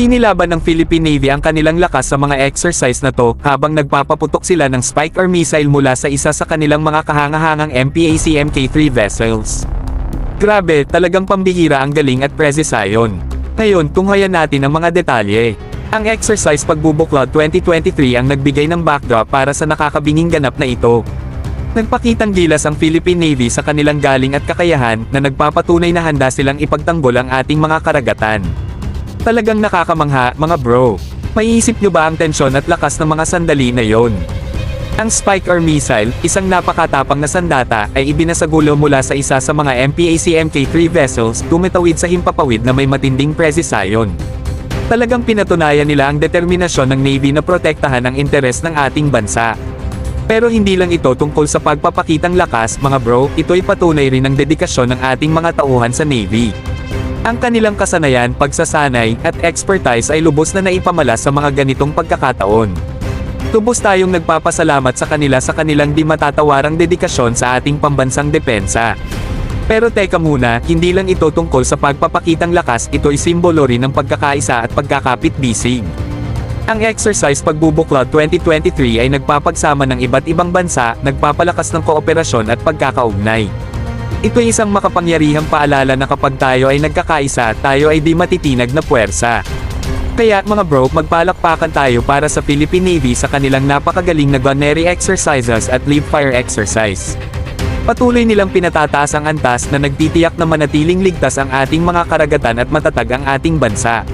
Sinilaban ng Philippine Navy ang kanilang lakas sa mga exercise na to habang nagpapaputok sila ng spike or missile mula sa isa sa kanilang mga kahangahangang MPAC Mk3 vessels. Grabe, talagang pambihira ang galing at presisyon. Ngayon, tunghayan natin ang mga detalye. Ang exercise Pagbubuklod 2023 ang nagbigay ng backdrop para sa nakakabinging ganap na ito. Nagpakitang gilas ang Philippine Navy sa kanilang galing at kakayahan na nagpapatunay na handa silang ipagtanggol ang ating mga karagatan. Talagang nakakamangha, mga bro. Maiisip nyo ba ang tensyon at lakas ng mga sandali na yon? Ang spike or missile, isang napakatapang na sandata, ay ibinasagulo mula sa isa sa mga MPAC Mk3 vessels, tumitawid sa himpapawid na may matinding presisyon. Talagang pinatunayan nila ang determinasyon ng Navy na protektahan ang interes ng ating bansa. Pero hindi lang ito tungkol sa pagpapakitang lakas, mga bro, ito'y patunay rin ng dedikasyon ng ating mga tauhan sa Navy. Ang kanilang kasanayan, pagsasanay, at expertise ay lubos na naipamala sa mga ganitong pagkakataon. Tubos tayong nagpapasalamat sa kanila sa kanilang di matatawarang dedikasyon sa ating pambansang depensa. Pero teka muna, hindi lang ito tungkol sa pagpapakitang lakas, ito'y simbolo rin ng pagkakaisa at pagkakapit-bisig. Ang exercise Pagbubuklod 2023 ay nagpapagsama ng iba't ibang bansa, nagpapalakas ng kooperasyon at pagkakaugnay. Ito'y isang makapangyarihang paalala na kapag tayo ay nagkakaisa, tayo ay di matitinag na puwersa. Kaya, mga bro, magpalakpakan tayo para sa Philippine Navy sa kanilang napakagaling na gunnery exercises at live fire exercise. Patuloy nilang pinatataas ang antas na nagtitiyak na manatiling ligtas ang ating mga karagatan at matatag ang ating bansa.